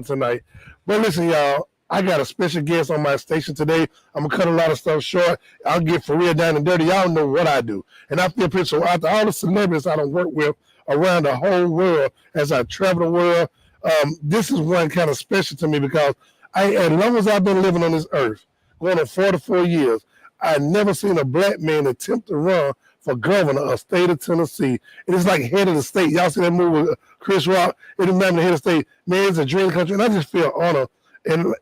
tonight. But listen, y'all, I got a special guest on my station today. I'm gonna cut a lot of stuff short. I'll get for real down and dirty. Y'all know what I do, and I feel pretty so after all the celebrities I don't work with around the whole world as I travel the world, this is one kind of special to me because as long as I've been living on this earth, going on 44 years, I've never seen a black man attempt to run for governor of the state of Tennessee. And it's like head of the state. Y'all see that movie with Chris Rock? It remember the head of the state. Man, it's a dream country. And I just feel honored. And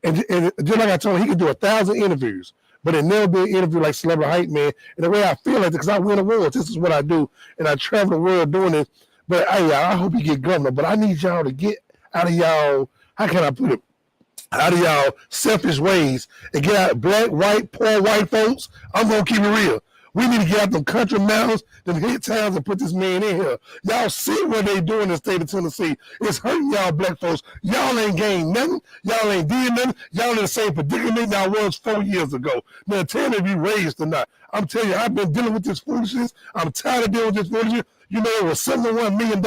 just like I told him, he could do 1,000 interviews, but it never be an interview like Celebrity Hype Man. And the way I feel like, because I win awards, this is what I do. And I travel the world doing this. But I hope he get governor. But I need y'all to get out of y'all, how can I put it? Out of y'all selfish ways and get out black, white, poor white folks. I'm going to keep it real. We need to get out them country mountains, them hit towns, and put this man in here. Y'all see what they do in the state of Tennessee. It's hurting y'all black folks. Y'all ain't gained nothing. Y'all ain't did nothing. Y'all in the same predicament y'all was 4 years ago. Now tell me if you raised or not. I'm telling you, I've been dealing with this foolishness. I'm tired of dealing with this foolishness. You know, it was $71 million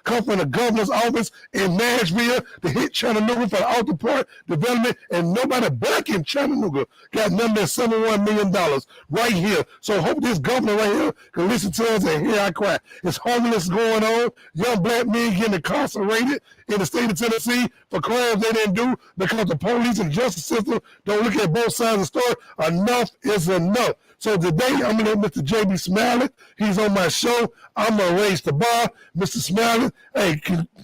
come from the governor's office in Nashville to hit Chattanooga for the Alta Port development, and nobody back in Chattanooga got nothing but $71 million right here. So hope this governor right here can listen to us and hear I cry. It's homeless going on. Young black men getting incarcerated in the state of Tennessee for crimes they didn't do because the police and justice system don't look at both sides of the story. Enough is enough. So today, I'm going to Mr. J.B. Smiley. He's on my show. I'm going to raise the bar. Mr. Smiley, hey,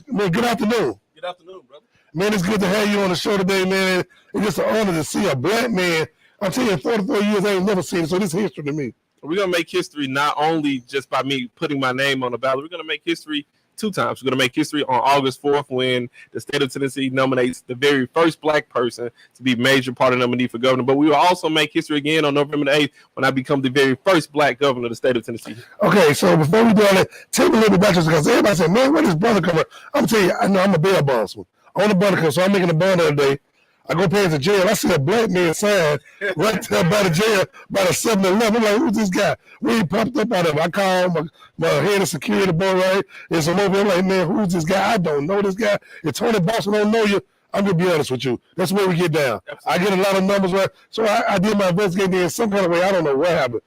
man, good afternoon. Good afternoon, brother. Man, it's good to have you on the show today, man. It's just an honor to see a black man. I'm telling you, 44 years, I ain't never seen it, so this is history to me. We're going to make history not only just by me putting my name on the ballot. We're going to make history 2 times. We're going to make history on August 4th when the state of Tennessee nominates the very first black person to be major party nominee for governor. But we will also make history again on November the 8th when I become the very first black governor of the state of Tennessee. Okay, so before we do all that, tell me a little bit about this because everybody said, man, where does brother come from? I'm telling you, I know I'm a bail bondsman. On the brother come, so I'm making a bond the other day. I go pay the jail. I see a black man sign right there by the jail, by the 7-Eleven. I'm like, who's this guy? Where he popped up out of it? I call my head of security boy, right? It's some over. I'm like, man, who's this guy? I don't know this guy. If Tony Boston don't know you, I'm going to be honest with you. That's where we get down. Absolutely. I get a lot of numbers, right? So I did my investigating in some kind of way. I don't know what happened.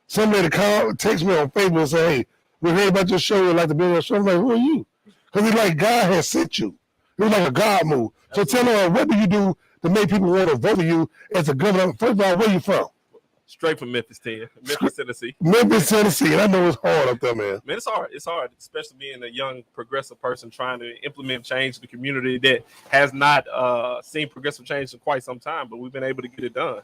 Somebody text me on Facebook and say, hey, we heard about your show. We'd like to be on your show. I'm like, who are you? Because it's like God has sent you. It was like a God move. So tell me, what do you do to make people want to vote for you as a governor? First of all, where you from? Straight from Memphis, Memphis, Tennessee. Memphis, Tennessee. And I know it's hard up there, man. Man, it's hard. It's hard, especially being a young progressive person trying to implement change in the community that has not seen progressive change in quite some time, but we've been able to get it done.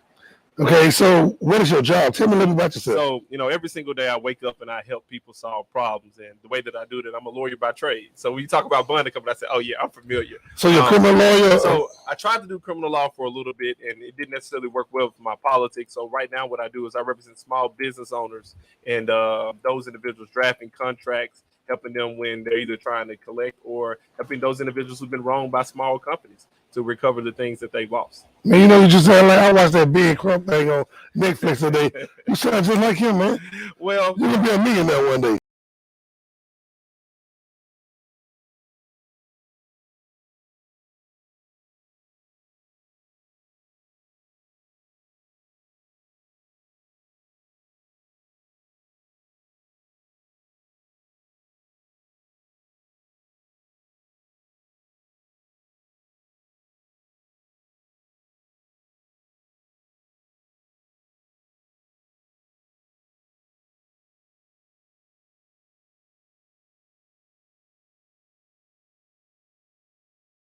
Okay, so what is your job? Tell me a little bit about yourself. So, every single day I wake up and I help people solve problems. And the way that I do that, I'm a lawyer by trade. So when you talk about bond company, I say, oh, yeah, I'm familiar. So you're a criminal lawyer? So I tried to do criminal law for a little bit, and it didn't necessarily work well for my politics. So right now what I do is I represent small business owners and those individuals drafting contracts, helping them when they're either trying to collect or helping those individuals who've been wronged by small companies to recover the things that they've lost. Man, you just said, like, I watched that Big Crump thing on Netflix today. You sound just like him, man. Well, you're going to be a millionaire one day.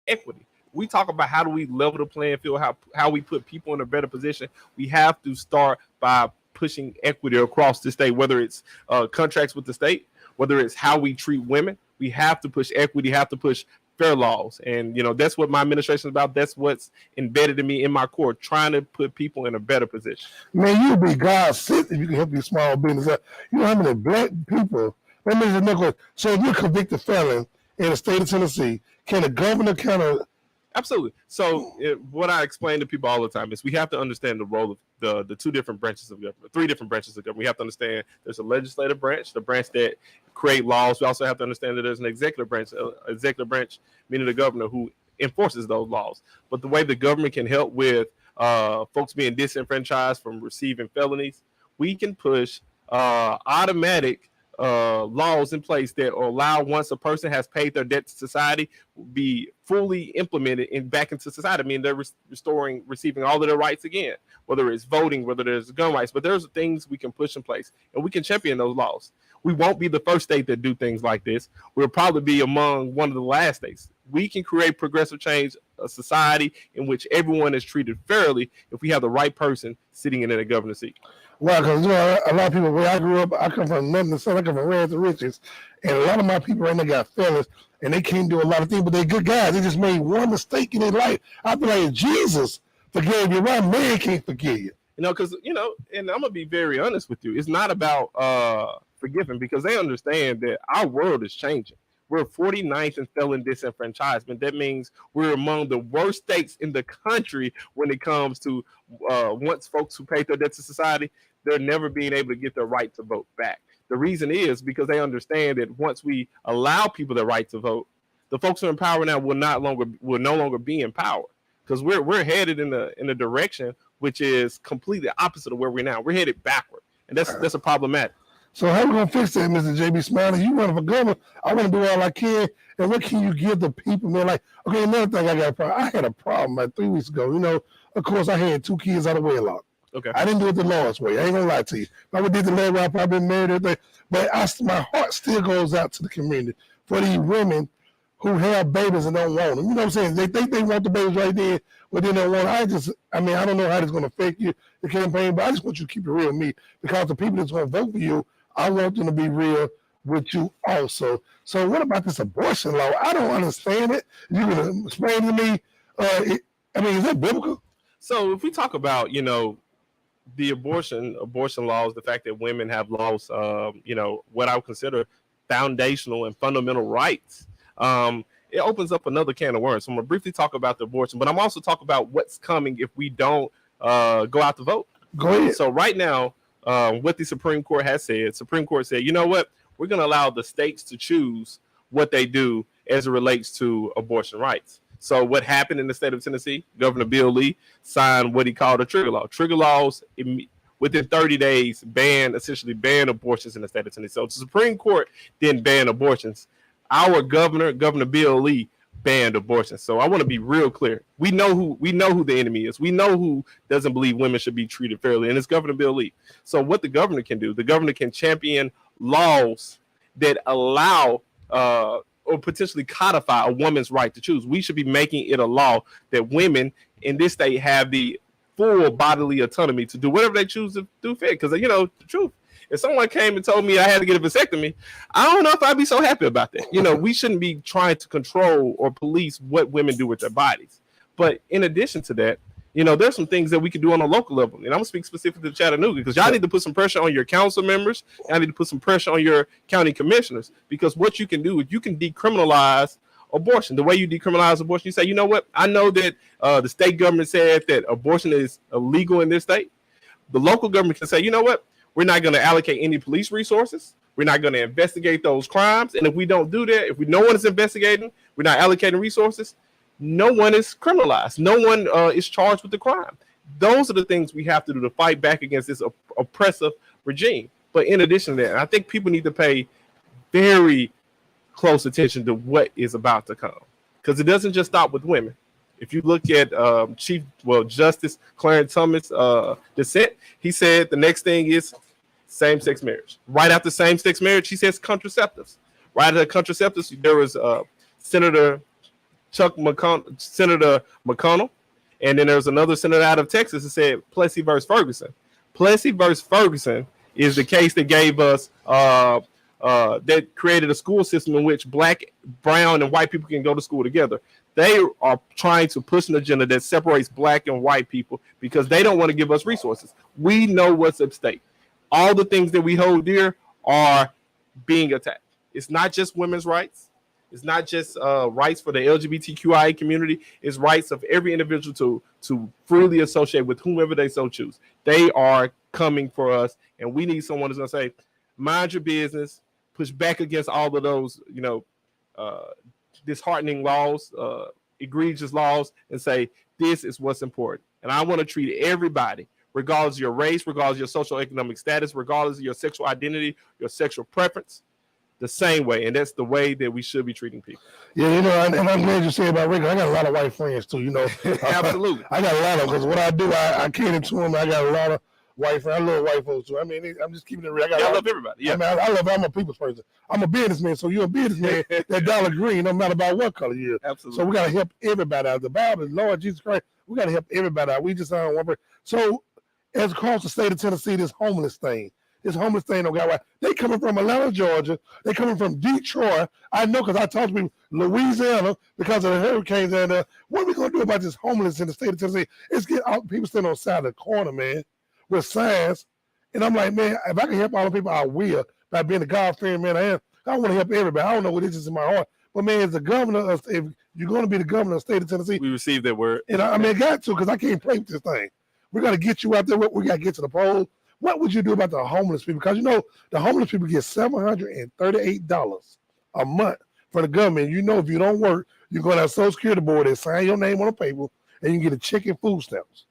equity. We talk about how do we level the playing field, how we put people in a better position. We have to start by pushing equity across the state, whether it's contracts with the state, whether it's how we treat women. We have to push equity, have to push fair laws. And, that's what my administration is about. That's what's embedded in me, in my core, trying to put people in a better position. Man, you'll be God sent if you can help these small businesses. You know how many black people, so if you're a convicted felon in the state of Tennessee, can the governor kind of... Absolutely. So what I explain to people all the time is we have to understand the role of the 2 different branches of government, 3 different branches of government. We have to understand there's a legislative branch, the branch that create laws. We also have to understand that there's an executive branch meaning the governor, who enforces those laws. But the way the government can help with folks being disenfranchised from receiving felonies, we can push automatic laws in place that allow, once a person has paid their debt to society, be fully implemented and back into society. I mean, they're receiving all of their rights again, whether it's voting, whether there's gun rights, but there's things we can push in place, and we can champion those laws. We won't be the first state that do things like this. We'll probably be among one of the last states. We can create progressive change, a society in which everyone is treated fairly if we have the right person sitting in a governor's seat. Well, because a lot of people, where I grew up, I come from Memphis, I come from rags to riches, and a lot of my people right now got fellas, and they can't do a lot of things, but they're good guys. They just made one mistake in their life. I feel like Jesus forgave you. Why man can't forgive you? Because, and I'm going to be very honest with you. It's not about forgiving, because they understand that our world is changing. We're 49th in felon disenfranchisement. That means we're among the worst states in the country when it comes to once folks who pay their debt to society, they're never being able to get their right to vote back. The reason is because they understand that once we allow people the right to vote, the folks who are in power now will no longer be in power, because we're headed in a direction which is completely opposite of where we're now. We're headed backward, and that's a problematic. So how we gonna fix that, Mr. JB Smiley? You running for governor? I want to do all I can. And what can you give the people, man? Like, okay, another thing I got a problem. I had a problem like 3 weeks ago. Of course, I had 2 kids out of wedlock. Okay. I didn't do it the Lord's way. I ain't gonna lie to you. If I would did the Lord's way, I'd probably been married everything. But my heart still goes out to the community for these women who have babies and don't want them. You know what I'm saying? They think they want the babies right there, but then they want. I don't know how it's gonna affect you, the campaign, but I just want you to keep it real with me, because the people that's gonna vote for you, I want them to be real with you also. So what about this abortion law? I don't understand it. You can explain to me. Is that biblical? So if we talk about, the abortion laws, the fact that women have lost, what I would consider foundational and fundamental rights, it opens up another can of worms. So I'm going to briefly talk about the abortion, but I'm also talking about what's coming if we don't go out to vote. Go ahead. So right now, what the Supreme Court has said, Supreme Court said, you know what, we're going to allow the states to choose what they do as it relates to abortion rights. So what happened in the state of Tennessee, Governor Bill Lee signed what he called a trigger law. Trigger laws within 30 days essentially ban abortions in the state of Tennessee. So the Supreme Court didn't ban abortions. Our Governor Bill Lee, banned abortion. So I want to be real clear. We know who the enemy is. We know who doesn't believe women should be treated fairly, and it's Governor Bill Lee. So what the governor can do, the governor can champion laws that allow or potentially codify a woman's right to choose. We should be making it a law that women in this state have the full bodily autonomy to do whatever they choose to do fit. Because, the truth, if someone came and told me I had to get a vasectomy, I don't know if I'd be so happy about that. We shouldn't be trying to control or police what women do with their bodies. But in addition to that, there's some things that we can do on a local level. And I'm going to speak specifically to Chattanooga, because y'all need to put some pressure on your council members. Y'all need to put some pressure on your county commissioners, because what you can do is you can decriminalize abortion. The way you decriminalize abortion, you say, you know what? I know that the state government said that abortion is illegal in this state. The local government can say, you know what? We're not going to allocate any police resources. We're not going to investigate those crimes. And if we don't do that, if no one is investigating, we're not allocating resources, no one is criminalized. No one is charged with the crime. Those are the things we have to do to fight back against this oppressive regime. But in addition to that, I think people need to pay very close attention to what is about to come, because it doesn't just stop with women. If you look at Justice Clarence Thomas' dissent, he said the next thing is same-sex marriage. Right after same-sex marriage, he says contraceptives. Right after contraceptives, there was Senator McConnell, and then there's another senator out of Texas that said Plessy versus Ferguson. Plessy versus Ferguson is the case that gave us that created a school system in which black, brown, and white people can go to school together. They are trying to push an agenda that separates black and white people because they don't want to give us resources. We know what's at stake. All the things that we hold dear are being attacked. It's not just women's rights. It's not just rights for the LGBTQIA community. It's rights of every individual to freely associate with whomever they so choose. They are coming for us, and we need someone who's going to say, mind your business, push back against all of those, disheartening laws, egregious laws and say, this is what's important. And I want to treat everybody, regardless of your race, regardless of your social economic status, regardless of your sexual identity, your sexual preference, the same way. And that's the way that we should be treating people. Yeah, and I'm glad you said about Rick. I got a lot of white friends too, Absolutely. I got a lot of them because what I do, I cater to them. I got a lot of white friends. I love white folks too. I mean, I'm just keeping it real. I love everybody. Yeah. I'm a people's person. I'm a businessman, so you're a businessman that dollar green, no matter about what color you are. Absolutely. So we got to help everybody out. The Bible, Lord Jesus Christ, we got to help everybody out. We just don't want to. So as across the state of Tennessee, this homeless thing don't got right. They coming from Atlanta, Georgia. They coming from Detroit. I know because I talked to people, Louisiana, because of the hurricanes. And what are we going to do about this homeless in the state of Tennessee? It's get out people standing on the side of the corner, man, with signs. And I'm like, man, if I can help all the people, I will. By being the God-fearing man I am, I want to help everybody. I don't know what this is in my heart. But, man, as the governor, if you're going to be the governor of the state of Tennessee. We received that word. And I got to because I can't play with this thing. We got to get you out there. We got to get to the polls. What would you do about the homeless people? Because, the homeless people get $738 a month from the government. If you don't work, you're going to have Social Security Board and sign your name on a paper, and you get a check and food stamps.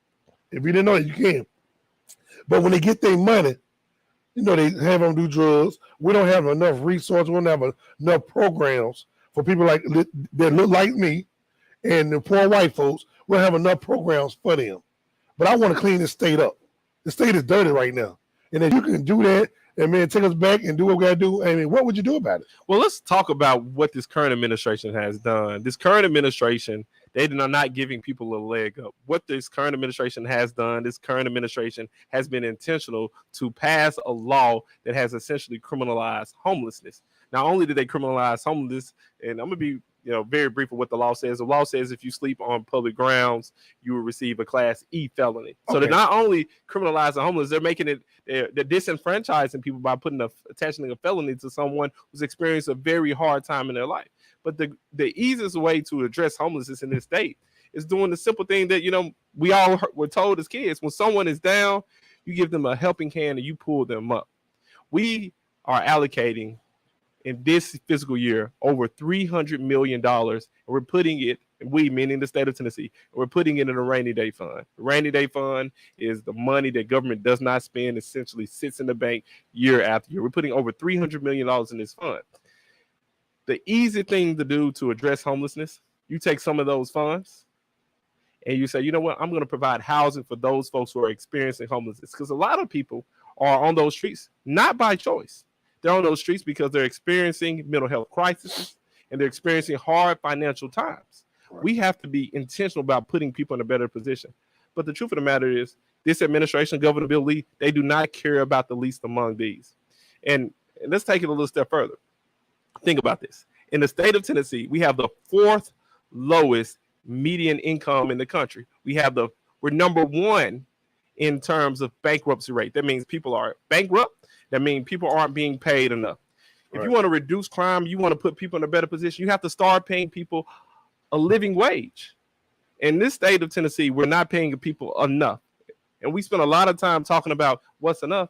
If you didn't know it, you can. But when they get their money, they have them do drugs. We don't have enough resources. We don't have enough programs for people that look like me and the poor white folks. We don't have enough programs for them. But I want to clean this state up. The state is dirty right now. And if you can do that and, man, take us back and do what we got to do, I mean, what would you do about it? Well, let's talk about what this current administration has done. This current administration, they are not giving people a leg up. What this current administration has done, this current administration has been intentional to pass a law that has essentially criminalized homelessness. Not only did they criminalize homelessness, and I'm going to be very brief of what the law says. The law says if you sleep on public grounds, you will receive a Class E felony. So they're not only criminalizing homeless, they're making it, they're disenfranchising people by attaching a felony to someone who's experienced a very hard time in their life. But the easiest way to address homelessness in this state is doing the simple thing that, we all were told as kids. When someone is down, you give them a helping hand and you pull them up. We are allocating in this fiscal year over $300 million, and we're putting it, we meaning the state of Tennessee, and we're putting it in a rainy day fund. The rainy day fund is the money that government does not spend, essentially sits in the bank year after year. We're putting over $300 million in this fund. The easy thing to do to address homelessness, you take some of those funds and you say, you know what, I'm going to provide housing for those folks who are experiencing homelessness, because a lot of people are on those streets not by choice. They're on those streets because they're experiencing mental health crises and they're experiencing hard financial times. Right. We have to be intentional about putting people in a better position. But the truth of the matter is, this administration, Governor Bill Lee, they do not care about the least among these. And let's take it a little step further. Think about this. In the state of Tennessee, we have the fourth lowest median income in the country. We're number one in terms of bankruptcy rate. That means people are bankrupt. That means people aren't being paid enough. If you want to reduce crime, you want to put people in a better position, you have to start paying people a living wage. In this state of Tennessee, we're not paying people enough. And we spend a lot of time talking about what's enough.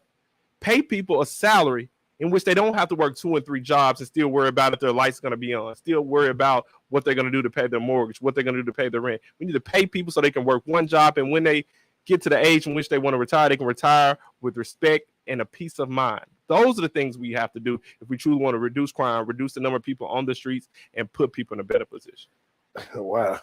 Pay people a salary in which they don't have to work 2 and 3 jobs and still worry about if their light's going to be on, still worry about what they're going to do to pay their mortgage, what they're going to do to pay their rent. We need to pay people so they can work one job, and when they get to the age in which they want to retire, they can retire with respect and a peace of mind. Those are the things we have to do if we truly want to reduce crime, reduce the number of people on the streets, and put people in a better position. Wow.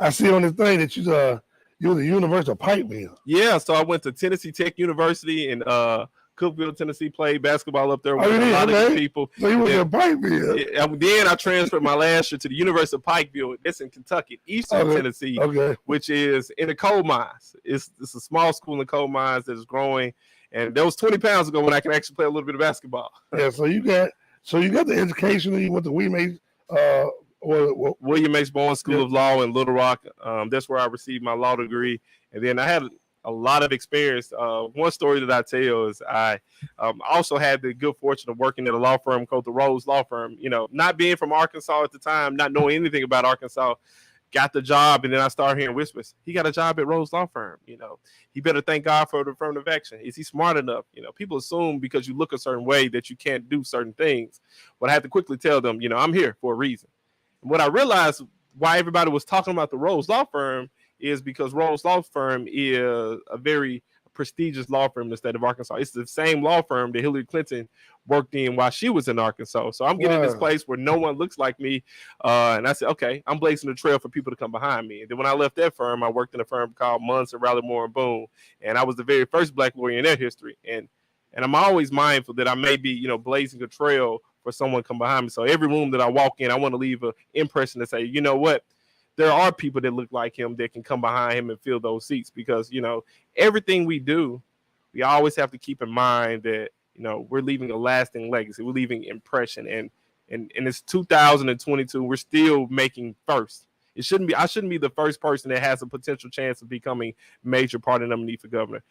I see on this thing that you're the University of Pikeville. Yeah, so I went to Tennessee Tech University in Cookeville, Tennessee, played basketball up there with a lot of good people. So you went to Pikeville. And then I transferred my last year to the University of Pikeville. That's in Kentucky, Eastern Tennessee, which is in the coal mines. It's a small school in the coal mines that is growing. And that was 20 pounds ago when I can actually play a little bit of basketball. Yeah, so you got the education, and you went to William H. Bowen School of Law in Little Rock. That's where I received my law degree. And then I had a lot of experience. One story that I tell is I also had the good fortune of working at a law firm called the Rose Law Firm. Not being from Arkansas at the time, not knowing anything about Arkansas, got the job, and then I started hearing whispers. He got a job at Rose Law Firm. He better thank God for the affirmative action. Is he smart enough? People assume because you look a certain way that you can't do certain things. But I had to quickly tell them, I'm here for a reason. And what I realized why everybody was talking about the Rose Law Firm is because Rose Law Firm is a very prestigious law firm in the state of Arkansas. It's the same law firm that Hillary Clinton worked in while she was in Arkansas. So I'm getting this place where no one looks like me. And I said, okay, I'm blazing the trail for people to come behind me. And then when I left that firm, I worked in a firm called Munson, Riley, Moore, and Boone. And I was the very first black lawyer in their history. And I'm always mindful that I may be, you know, blazing a trail for someone to come behind me. So every room that I walk in, I want to leave an impression to say, you know what? There are people that look like him that can come behind him and fill those seats, because, you know, everything we do, we always have to keep in mind that, you know, we're leaving a lasting legacy. We're leaving impression. And it's 2022. We're still making first. I shouldn't be the first person that has a potential chance of becoming major party nominee for governor.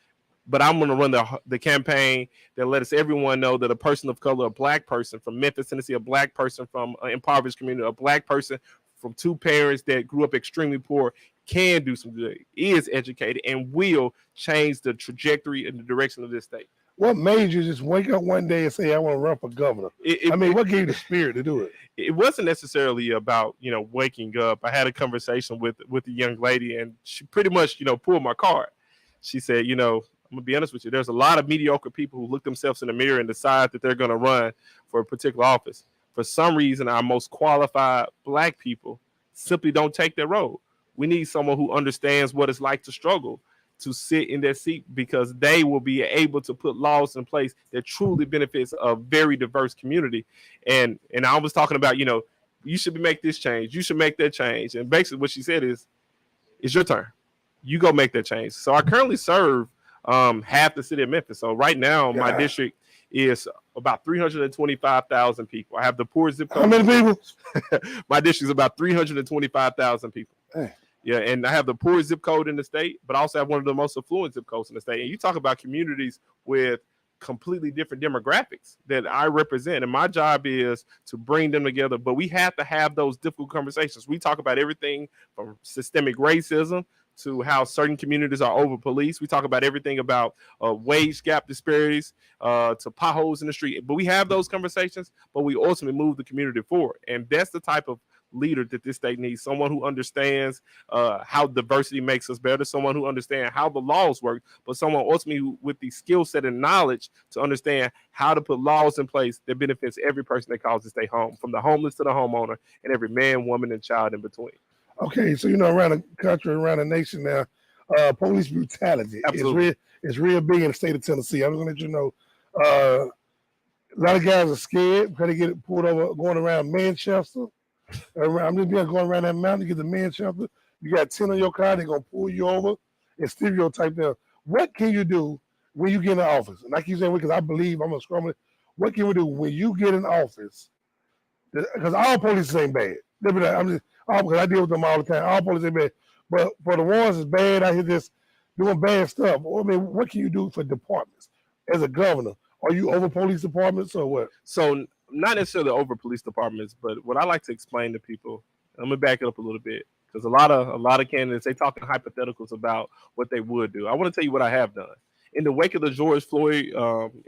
But I'm going to run the campaign that lets everyone know that a person of color, a black person from Memphis, Tennessee, a black person from an impoverished community, a black person from two parents that grew up extremely poor can do some good, is educated, and will change the trajectory and the direction of this state. What made you just wake up one day and say, I want to run for governor? What gave you the spirit to do it? It wasn't necessarily about, you know, waking up. I had a conversation with a young lady, and she pretty much, you know, pulled my card. She said, you know, I'm gonna be honest with you, there's a lot of mediocre people who look themselves in the mirror and decide that they're going to run for a particular office. For some reason, our most qualified black people simply don't take that road. We need someone who understands what it's like to struggle, to sit in their seat, because they will be able to put laws in place that truly benefits a very diverse community. And I was talking about, you know, you should make this change, you should make that change. And basically what she said is, it's your turn. You go make that change. So I currently serve half the city of Memphis. So right now, my district is about 325,000 people. I have the poorest zip code. How many people? My district is about 325,000 people. Hey. Yeah, and I have the poorest zip code in the state, but I also have one of the most affluent zip codes in the state. And you talk about communities with completely different demographics that I represent, and my job is to bring them together. But we have to have those difficult conversations. We talk about everything from systemic racism to how certain communities are over policed. We talk about everything about wage gap disparities to potholes in the street. But we have those conversations, but we ultimately move the community forward. And that's the type of leader that this state needs, someone who understands how diversity makes us better, someone who understands how the laws work, but someone ultimately with the skill set and knowledge to understand how to put laws in place that benefits every person that calls this state home, from the homeless to the homeowner, and every man, woman, and child in between. Okay, so you know, around the country, around the nation now, police brutality is real big in the state of Tennessee. I'm just gonna let you know, a lot of guys are scared because they get pulled over going around Manchester. I'm just going around that mountain to get to Manchester. You got 10 on your car, they're gonna pull you over and stereotype them. What can you do when you get in office? And I keep saying, because I believe I'm a scrummer. What can we do when you get in office? Because all police ain't bad. Because I deal with them all the time. All police ain't bad. But for the ones that's bad out here just doing bad stuff, I mean, what can you do for departments as a governor? Are you over police departments or what? So not necessarily over police departments, but what I like to explain to people, I'm gonna back it up a little bit, because a lot of candidates, they talk in hypotheticals about what they would do. I want to tell you what I have done. In the wake of the George Floyd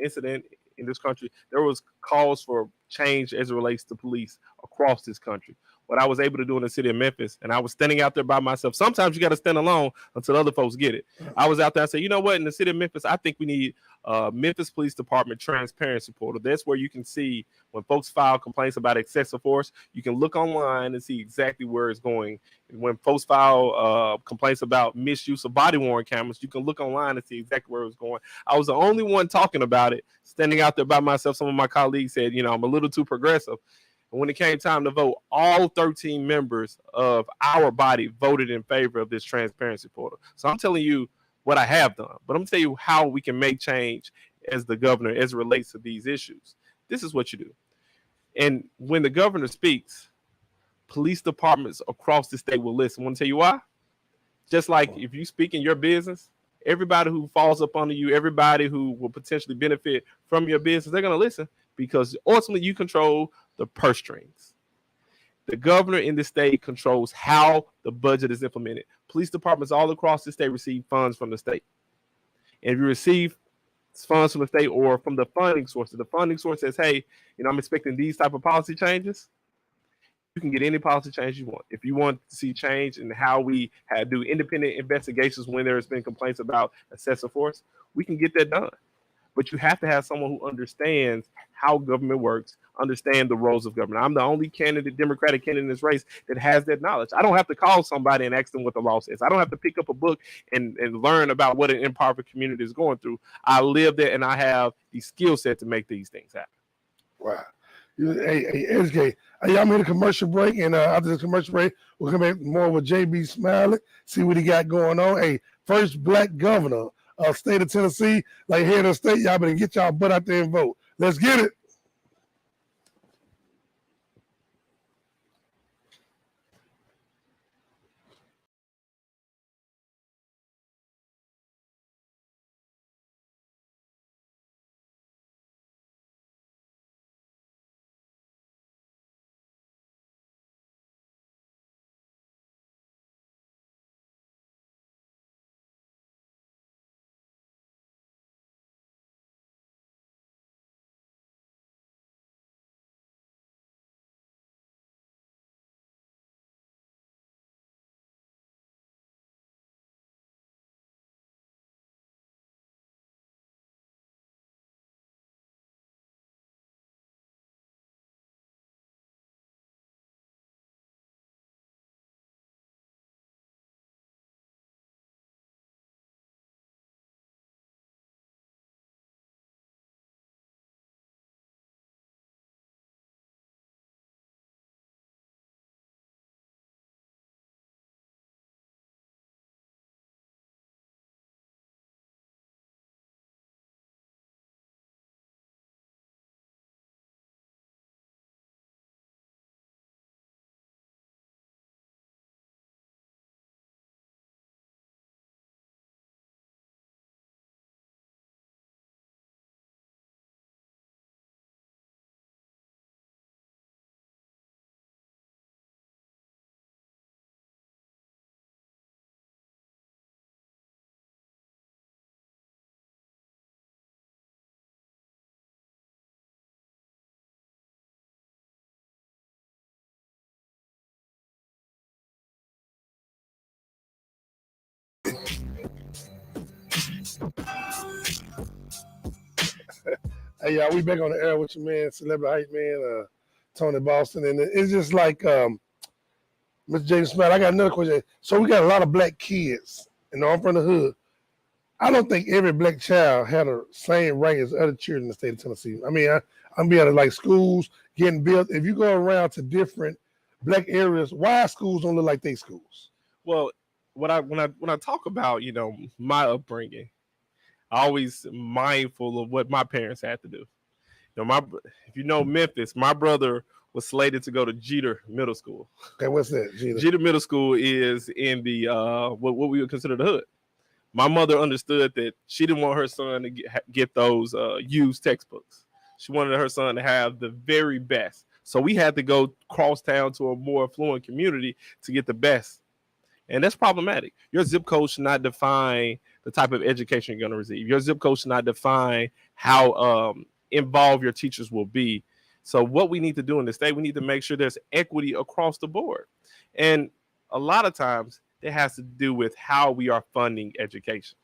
incident in this country, there was calls for change as it relates to police across this country. What I was able to do in the city of Memphis, and I was standing out there by myself. Sometimes you got to stand alone until other folks get it. I was out there and said, you know what, in the city of Memphis, I think we need Memphis Police Department transparency portal. That's where you can see when folks file complaints about excessive force. You can look online and see exactly where it's going. When folks file complaints about misuse of body-worn cameras, you can look online and see exactly where it was going. I was the only one talking about it, standing out there by myself. Some of my colleagues said, you know, I'm a little too progressive. And when it came time to vote, all 13 members of our body voted in favor of this transparency portal. So I'm telling you what I have done, but I'm going to tell you how we can make change as the governor as it relates to these issues. This is what you do. And when the governor speaks, police departments across the state will listen. I want to tell you why. Just like if you speak in your business, everybody who falls up under you, everybody who will potentially benefit from your business, they're going to listen, because ultimately you control the purse strings. The governor in the state controls how the budget is implemented. Police departments all across the state receive funds from the state. And if you receive funds from the state or from the funding source says, hey, you know, I'm expecting these type of policy changes, You can get any policy change you want. If you want to see change in how we do independent investigations when there's been complaints about excessive force, we can get that done. But you have to have someone who understands how government works, understand the roles of government. I'm the only candidate, Democratic candidate in this race that has that knowledge. I don't have to call somebody and ask them what the law says. I don't have to pick up a book and learn about what an impoverished community is going through. I live there and I have the skill set to make these things happen. Wow. Hey, SK, I'm in a commercial break, and after this commercial break, we'll come back more with JB Smiley, see what he got going on. Hey, first black governor of state of Tennessee, like head of the state, y'all better get y'all butt out there and vote. Let's get it. Hey, y'all, we back on the air with your man, celebrity hype man, Tony Boston, and it's just like Mr. James Smith. I got another question. So we got a lot of black kids, I'm from the hood. I don't think every black child had the same right as other children in the state of Tennessee. I mean, I'm being like schools getting built. If you go around to different black areas, why schools don't look like they schools? Well, when I talk about my upbringing, I always mindful of what my parents had to do. If you know Memphis, my brother was slated to go to Jeter Middle School. Okay, what's that? Jeter Middle School is in the what we would consider the hood. My mother understood that she didn't want her son to get those used textbooks. She wanted her son to have the very best. So we had to go cross town to a more affluent community to get the best. And that's problematic. Your zip code should not define the type of education you're going to receive. Your zip code should not define how involved your teachers will be. So what we need to do in the state, we need to make sure there's equity across the board. And a lot of times it has to do with how we are funding education.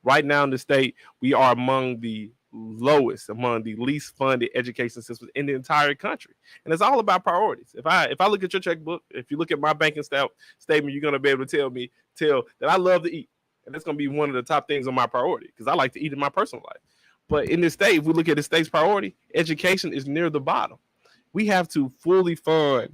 Right now in the state, we are among the least funded education systems in the entire country. And it's all about priorities. If I look at your checkbook, if you look at my banking statement, you're going to be able to tell that I love to eat. And that's going to be one of the top things on my priority because I like to eat in my personal life. But in this state, if we look at the state's priority, education is near the bottom. We have to fully fund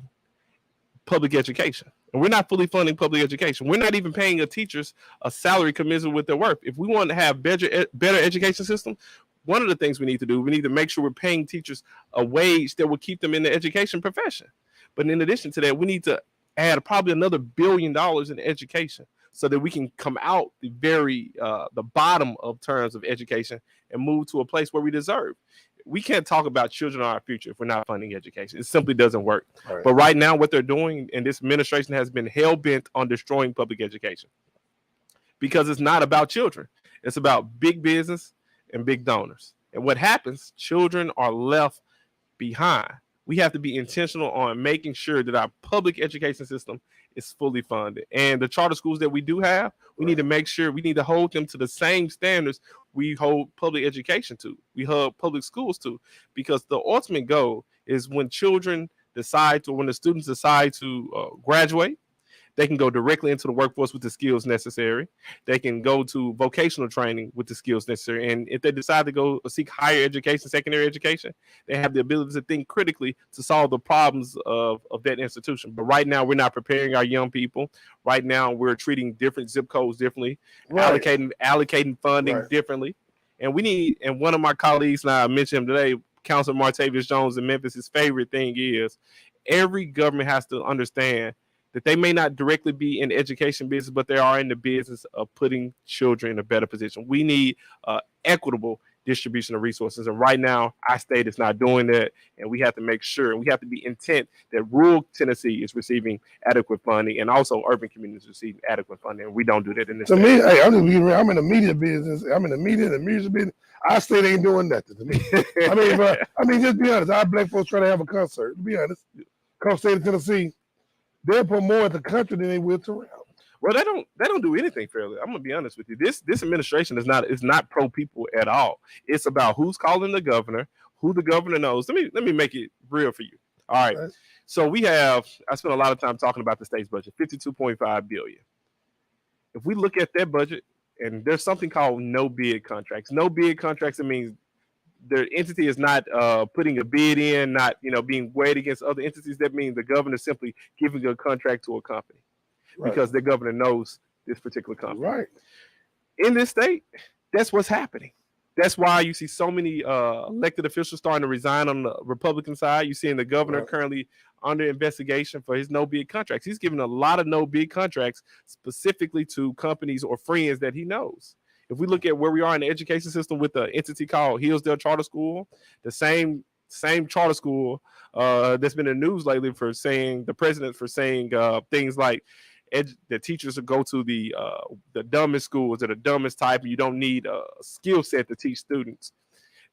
public education. And we're not fully funding public education. We're not even paying teachers a salary commensurate with their work. If we want to have better education system, one of the things we need to do, we need to make sure we're paying teachers a wage that will keep them in the education profession. But in addition to that, we need to add probably another $1 billion in education so that we can come out the bottom of terms of education and move to a place where we deserve. We can't talk about children are our future if we're not funding education. It simply doesn't work. Right. But right now, what they're doing, and this administration has been hell-bent on destroying public education because it's not about children. It's about big business and big donors. And what happens, children are left behind. we have to be intentional on making sure that our public education system is fully funded. And the charter schools that we do have, we need to make sure we need to hold them to the same standards we hold public education to, we hold public schools to, because the ultimate goal is when children decide to, when the students decide to graduate, they can go directly into the workforce with the skills necessary. They can go to vocational training with the skills necessary. And if they decide to go seek higher education, secondary education, they have the ability to think critically to solve the problems of that institution. But right now, we're not preparing our young people. Right now, we're treating different zip codes differently, allocating funding differently. And we need, and one of my colleagues, and I mentioned him today, Councilor Martavius Jones in Memphis, his favorite thing is every government has to understand that they may not directly be in the education business, but they are in the business of putting children in a better position. We need equitable distribution of resources. And right now, our state is not doing that. And we have to make sure, and we have to be intent that rural Tennessee is receiving adequate funding and also urban communities receiving adequate funding. And we don't do that in this state. To me, hey, I'm in the media business. I'm in the media and the music business. Our state ain't doing nothing to me. I mean, just be honest. Our black folks try to have a concert. To be honest, come state of Tennessee, they'll put more at the country than they will to around. Well, they don't do anything fairly. I'm gonna be honest with you. This administration is not pro people at all. It's about who's calling the governor, who the governor knows. Let me make it real for you. All right. So I spent a lot of time talking about the state's budget, $52.5 billion. If we look at that budget, and there's something called no bid contracts. No bid contracts, it means the entity is not putting a bid in, not being weighed against other entities. That means the governor is simply giving a contract to a company because the governor knows this particular company. Right. In this state, that's what's happening. That's why you see so many elected officials starting to resign on the Republican side. You're seeing the governor currently under investigation for his no bid contracts. He's giving a lot of no bid contracts specifically to companies or friends that he knows. If we look at where we are in the education system with the entity called Hillsdale Charter School, the same charter school that's been in the news lately for saying, the president for saying things like the teachers will go to the dumbest schools or the dumbest type, and you don't need a skill set to teach students.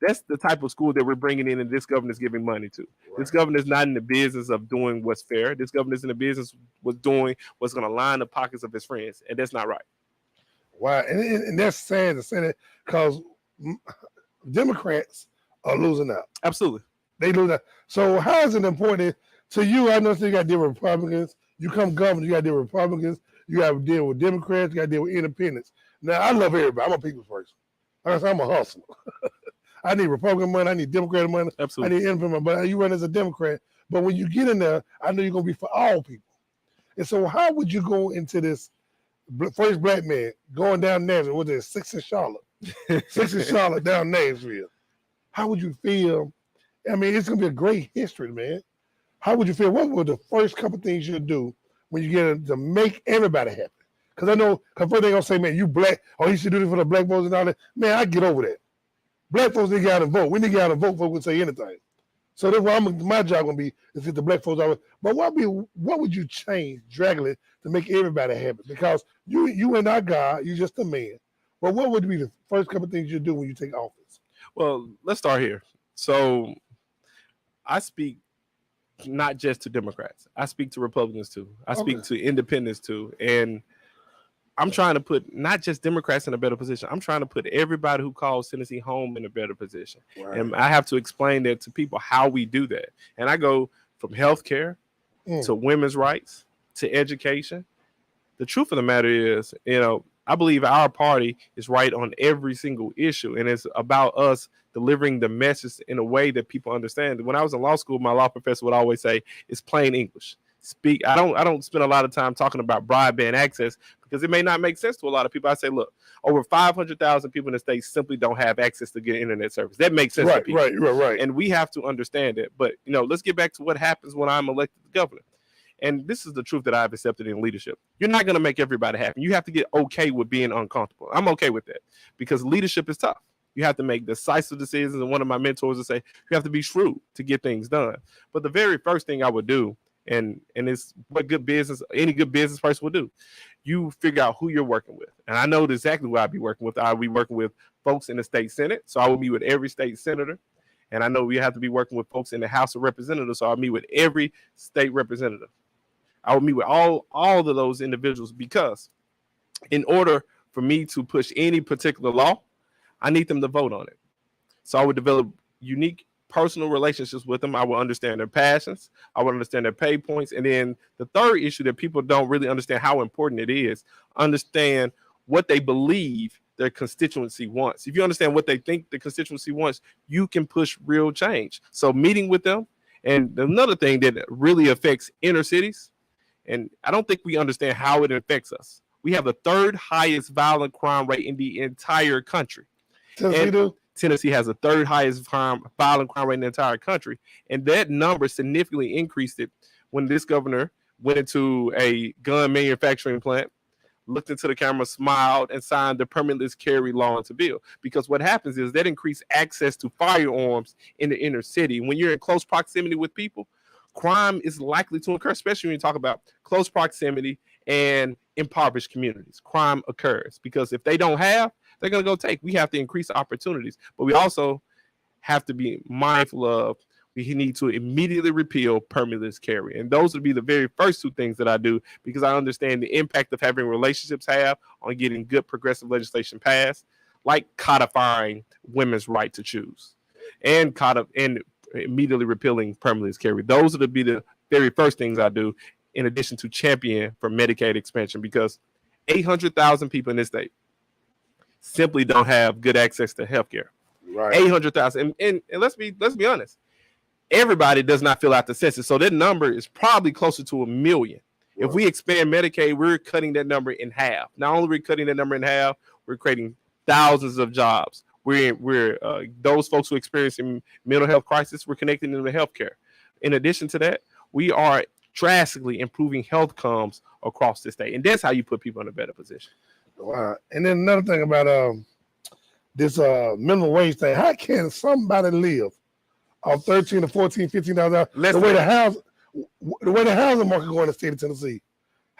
That's the type of school that we're bringing in, and this governor is giving money to. Right. This governor is not in the business of doing what's fair. This governor is in the business of doing what's going to line the pockets of his friends, and that's not right. Wow, and that's sad to say that because Democrats are losing out. Absolutely. They lose out. So how is it important to you? I know you got to deal with Republicans. You come governor, you got to deal with Republicans. You got to deal with Democrats. You got to deal with independents. Now, I love everybody. I'm a people's person. Like I said, I'm a hustler. I need Republican money. I need Democrat money. Absolutely. I need independent money. But you run as a Democrat. But when you get in there, I know you're going to be for all people. And so how would you go into this first black man going down Nashville? Was it 6 in Charlotte? 6 in Charlotte down Nashville. How would you feel? I mean, it's going to be a great history, man. How would you feel? What were the first couple things you'd do when you get to make everybody happy? Because I know, because first they're going to say, man, you black, or he should do this for the black folks and all that. Man, I get over that. Black folks need to get out and vote. We need to get out and vote before we say anything. So that's why my job going to be is get the black folks out. But what would you change drastically to make everybody happy? Because you and our God, you're just a man. But what would be the first couple things you do when you take office? Well, let's start here. So I speak not just to Democrats. I speak to Republicans too. I speak to independents too. And I'm trying to put not just Democrats in a better position. I'm trying to put everybody who calls Tennessee home in a better position. Right. And I have to explain that to people how we do that. And I go from healthcare to women's rights to education. The truth of the matter is, I believe our party is right on every single issue. And it's about us delivering the message in a way that people understand. When I was in law school, my law professor would always say, it's plain English. I don't spend a lot of time talking about broadband access because it may not make sense to a lot of people. I say, look, over 500,000 people in the state simply don't have access to get internet service. That makes sense to people. Right. And we have to understand that. But, let's get back to what happens when I'm elected governor. And this is the truth that I've accepted in leadership. You're not going to make everybody happy. You have to get okay with being uncomfortable. I'm okay with that because leadership is tough. You have to make decisive decisions. And one of my mentors would say, you have to be shrewd to get things done. But the very first thing I would do, and it's what any good business person will do, you figure out who you're working with. And I know exactly what I'd be working with. I'll be working with folks in the state Senate. So I will meet with every state senator. And I know we have to be working with folks in the House of Representatives, so I'll meet with every state representative. I will meet with all of those individuals, because in order for me to push any particular law, I need them to vote on it. So I would develop unique personal relationships with them. I will understand their passions. I will understand their pay points. And then the third issue that people don't really understand how important it is, understand what they believe their constituency wants. If you understand what they think the constituency wants, you can push real change. So meeting with them. And another thing that really affects inner cities, and I don't think we understand how it affects us. We have the third highest violent crime rate in the entire country. Tennessee has the third highest violent crime rate in the entire country. And that number significantly increased it when this governor went into a gun manufacturing plant, looked into the camera, smiled, and signed the permitless carry law into bill. Because what happens is that increased access to firearms in the inner city. When you're in close proximity with people, crime is likely to occur, especially when you talk about close proximity and impoverished communities. Crime occurs because if they don't have, they're going to go take. We have to increase opportunities, but we also have to be mindful of we need to immediately repeal permitless carry. And those would be the very first two things that I do, because I understand the impact of having relationships have on getting good progressive legislation passed, like codifying women's right to choose and immediately repealing permitless carry. Those would be the very first things I do, in addition to champion for Medicaid expansion, because 800,000 people in this state simply don't have good access to health care. Right. 800,000. And let's be honest. Everybody does not fill out the census. So that number is probably closer to 1 million. Right. If we expand Medicaid, we're cutting that number in half. Not only are we cutting that number in half, we're creating thousands of jobs. We're those folks who are experiencing mental health crisis, we're connecting them to healthcare. In addition to that, we are drastically improving health outcomes across the state. And that's how you put people in a better position. Wow. And then another thing about this minimum wage thing, how can somebody live on $13 to $14, $15 the way the housing market going in the state of Tennessee?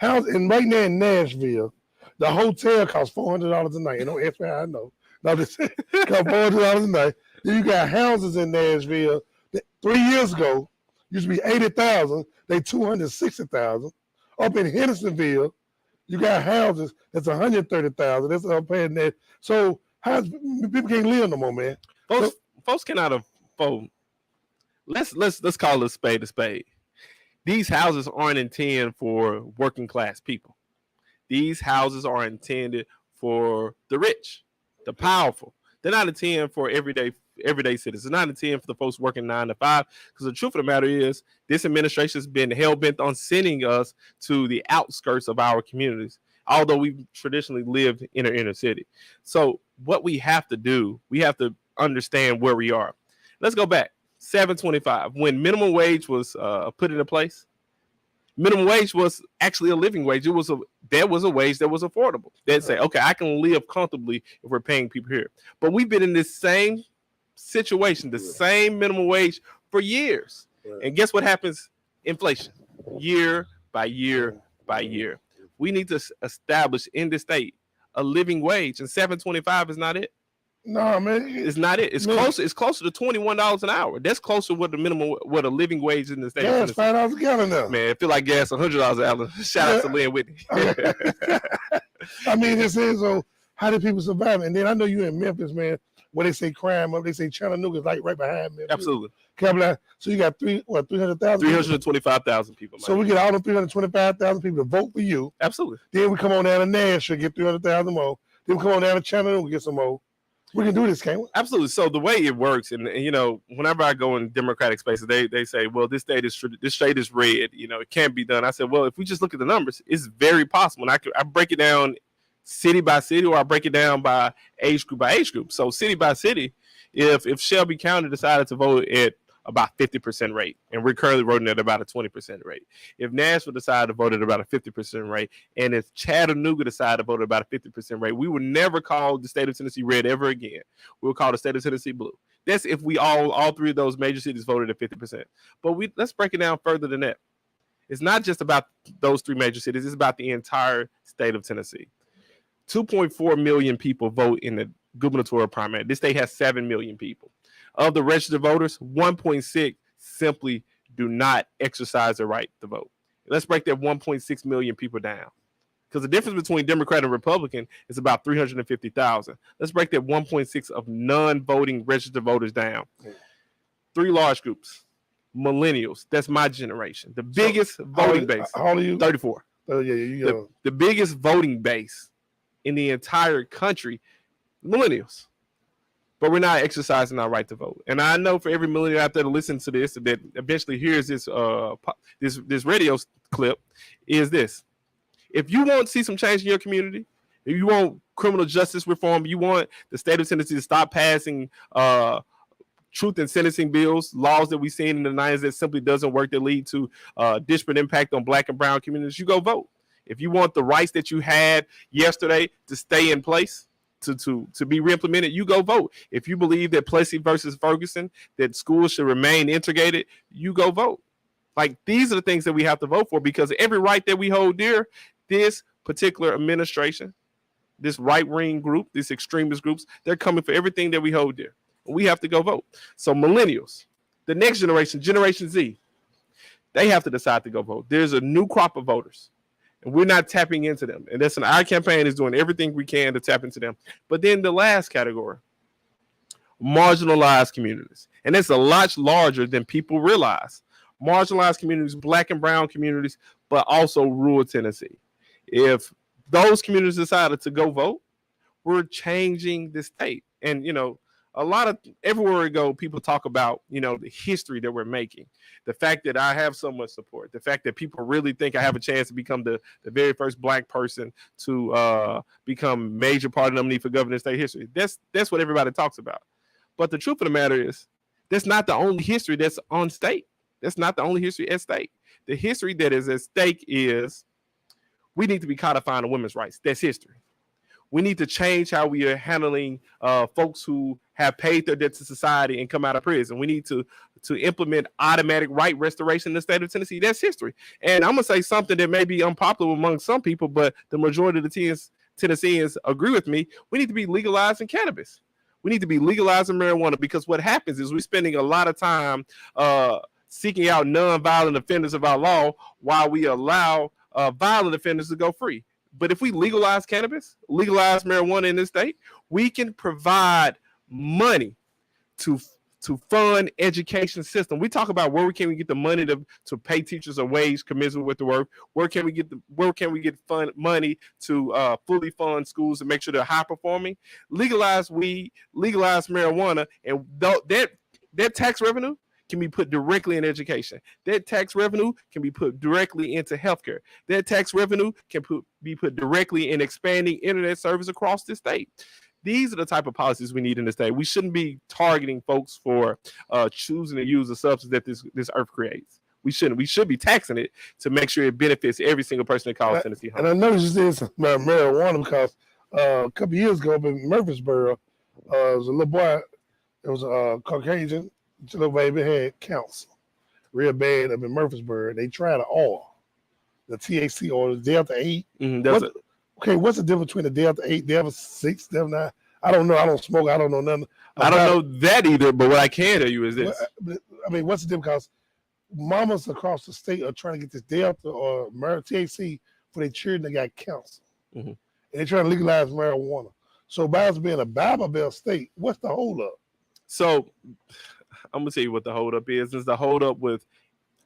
And right now in Nashville, the hotel costs $400 a night. You know, I know. No, this costs $400 a night. Then you got houses in Nashville that 3 years ago used to be $80,000. They $260,000. Up in Hendersonville, you got houses that's $130,000. That's up paying that. So people can't live no more, man. Folks cannot afford. Let's call it a spade a spade. These houses aren't intended for working class people. These houses are intended for the rich, the powerful. They're not intended for everyday citizens. They're not intended for the folks working 9 to 5. Because the truth of the matter is, this administration has been hell bent on sending us to the outskirts of our communities, although we've traditionally lived in an inner city. So what we have to do, we have to understand where we are. Let's go back. $7.25. When minimum wage was put into place, minimum wage was actually a living wage. There was a wage that was affordable. They'd say, okay, I can live comfortably if we're paying people here. But we've been in this same situation, the same minimum wage for years. And guess what happens? Inflation, year by year by year. We need to establish in the state a living wage, and $7.25 is not it. No, man, it's not it. It's closer. It's closer to $21 an hour. That's closer to what a living wage in the state. Gas $5 a gallon now. Man, it feel like gas $100 a gallon. Shout out to Lynn Whitney. I mean, this is so. How do people survive? And then I know you're in Memphis, man. Where they say crime, they say Chattanooga is like right behind Memphis. Absolutely. So you got 300,000. 325,000 people. So we get all the 325,000 people to vote for you. Absolutely. Then we come on down to Nashville, get 300,000 more. Then we come on down to Chattanooga, get some more. We can do this, can't we? Absolutely. So the way it works, and you know, whenever I go in Democratic spaces, they say, well, this state is red. You know, it can't be done. I said, well, if we just look at the numbers, it's very possible. And I break it down city by city, or I break it down by age group by age group. So city by city, if Shelby County decided to vote at about 50% rate, and we're currently voting at about a 20% rate. If Nashville decided to vote at about a 50% rate, and if Chattanooga decided to vote at about a 50% rate, we would never call the state of Tennessee red ever again. We'll call the state of Tennessee blue. That's if we all three of those major cities voted at 50%. But let's break it down further than that. It's not just about those three major cities. It's about the entire state of Tennessee. 2.4 million people vote in the gubernatorial primary. This state has 7 million people. Of the registered voters, 1.6 simply do not exercise their right to vote. Let's break that 1.6 million people down. Because the difference between Democrat and Republican is about 350,000. Let's break that 1.6 of non-voting registered voters down. 3 large groups. Millennials, that's my generation. The biggest voting base. How old are you? 34. Oh, yeah. The biggest voting base in the entire country, millennials. But we're not exercising our right to vote. And I know for every millennial out there to listen to this that eventually hears this this radio clip is this. If you want to see some change in your community, if you want criminal justice reform, you want the state of Tennessee to stop passing truth and sentencing bills, laws that we've seen in the 90s that simply doesn't work, that lead to disparate impact on Black and brown communities, you go vote. If you want the rights that you had yesterday to stay in place, to be reimplemented, you go vote. If you believe that Plessy versus Ferguson, that schools should remain integrated, you go vote. Like, these are the things that we have to vote for, because every right that we hold dear, this particular administration, this right-wing group, these extremist groups, they're coming for everything that we hold dear. We have to go vote. So millennials, the next generation, Generation Z, they have to decide to go vote. There's a new crop of voters, and we're not tapping into them. And listen, our campaign is doing everything we can to tap into them. But then the last category, marginalized communities. And it's a lot larger than people realize. Marginalized communities, Black and brown communities, but also rural Tennessee. If those communities decided to go vote, we're changing the state. And, you know, a lot of everywhere we go, people talk about, you know, the history that we're making, the fact that I have so much support, the fact that people really think I have a chance to become the very first Black person to become major party nominee for governor of state history. That's what everybody talks about. But the truth of the matter is, that's not the only history that's on state. That's not the only history at stake. The history that is at stake is we need to be codifying the women's rights. That's history. We need to change how we are handling folks who have paid their debt to society and come out of prison. We need to implement automatic right restoration in the state of Tennessee. That's history. And I'm going to say something that may be unpopular among some people, but the majority of the Tennesseans agree with me. We need to be legalizing cannabis. We need to be legalizing marijuana, because what happens is we're spending a lot of time seeking out nonviolent offenders of our law while we allow violent offenders to go free. But if we legalize cannabis, legalize marijuana in this state, we can provide money to fund education system. We talk about where can we get the money to pay teachers a wage commensurate with the work. Where can we get money to fully fund schools and make sure they're high performing? Legalize weed, legalize marijuana, and that tax revenue can be put directly in education. That tax revenue can be put directly into healthcare. That tax revenue can be put directly in expanding internet service across the state. These are the type of policies we need in the state. We shouldn't be targeting folks for choosing to use the substance that this earth creates. We shouldn't. We should be taxing it to make sure it benefits every single person that calls Tennessee home. And I noticed this marijuana because a couple of years ago up in Murfreesboro, there was a little boy, it was a Caucasian, little baby had cancer real bad up in Murfreesboro. They tried the oil, the THC oil, the Delta 8. Mm-hmm, what's the difference between the Delta 8, Delta 6, Delta 9? I don't know. I don't smoke. I don't know nothing. I don't know that either, but what I can tell you is this. I mean, what's the difference? Because mamas across the state are trying to get this Delta or THC for their children that got cancer. Mm-hmm. And they're trying to legalize marijuana. So by us being a Bible Belt state, what's the holdup? So I'm going to tell you what the holdup is. It's the holdup with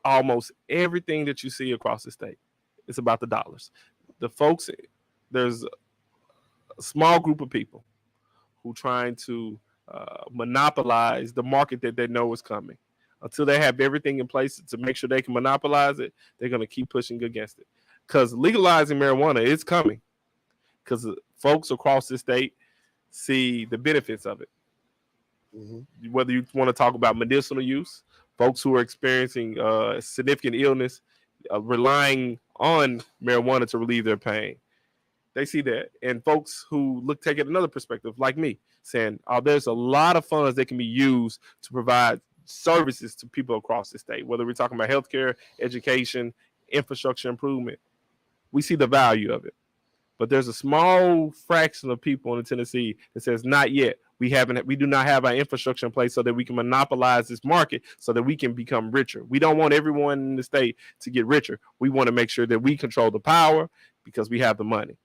almost everything that you see across the state. It's about the dollars. The folks, there's a small group of people who trying to monopolize the market that they know is coming. Until they have everything in place to make sure they can monopolize it, they're going to keep pushing against it. Because legalizing marijuana is coming. Because folks across the state see the benefits of it. Mm-hmm. Whether you want to talk about medicinal use, folks who are experiencing significant illness, relying on marijuana to relieve their pain. They see that. And folks who take it another perspective, like me, saying, there's a lot of funds that can be used to provide services to people across the state, whether we're talking about healthcare, education, infrastructure improvement. We see the value of it. But there's a small fraction of people in Tennessee that says, not yet. We do not have our infrastructure in place so that we can monopolize this market so that we can become richer. We don't want everyone in the state to get richer. We want to make sure that we control the power because we have the money.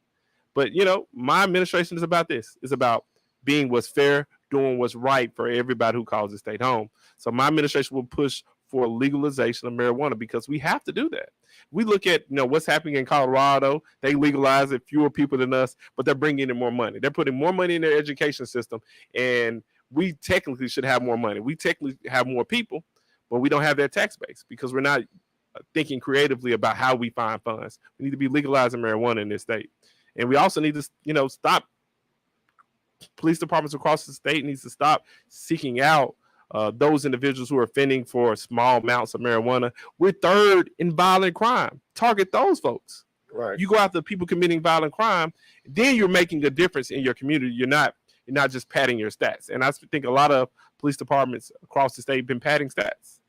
But, my administration is about this. It's about being what's fair, doing what's right for everybody who calls the state home. So my administration will push for legalization of marijuana because we have to do that. We look at what's happening in Colorado. They legalize it, fewer people than us, but they're bringing in more money. They're putting more money in their education system, and we technically should have more money. We technically have more people, but we don't have that tax base because we're not thinking creatively about how we find funds. We need to be legalizing marijuana in this state, and we also need to stop. Police departments across the state needs to stop seeking out those individuals who are offending for small amounts of marijuana. We're third in violent crime. Target those folks. Right. You go after people committing violent crime, then you're making a difference in your community. You're not just padding your stats. And I think a lot of police departments across the state have been padding stats.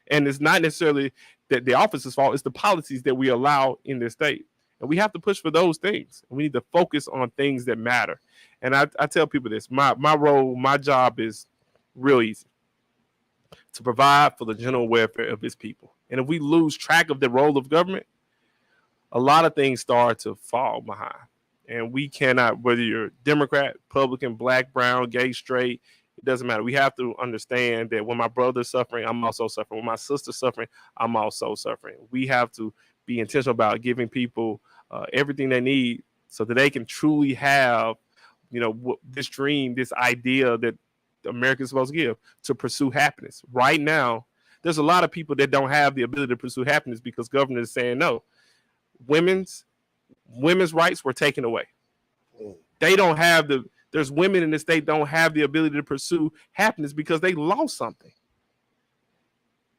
And it's not necessarily that the officer's fault. It's the policies that we allow in this state. And we have to push for those things. We need to focus on things that matter. And I tell people this, my role, my job is real easy: to provide for the general welfare of his people. And if we lose track of the role of government, a lot of things start to fall behind. And we cannot, whether you're Democrat, Republican, black, brown, gay, straight, it doesn't matter. We have to understand that when my brother's suffering, I'm also suffering. When my sister's suffering, I'm also suffering. We have to be intentional about giving people everything they need so that they can truly have, this dream, this idea that America is supposed to give, to pursue happiness. Right now, there's a lot of people that don't have the ability to pursue happiness because government is saying no. Women's rights were taken away. They don't have there's women in the state don't have the ability to pursue happiness because they lost something.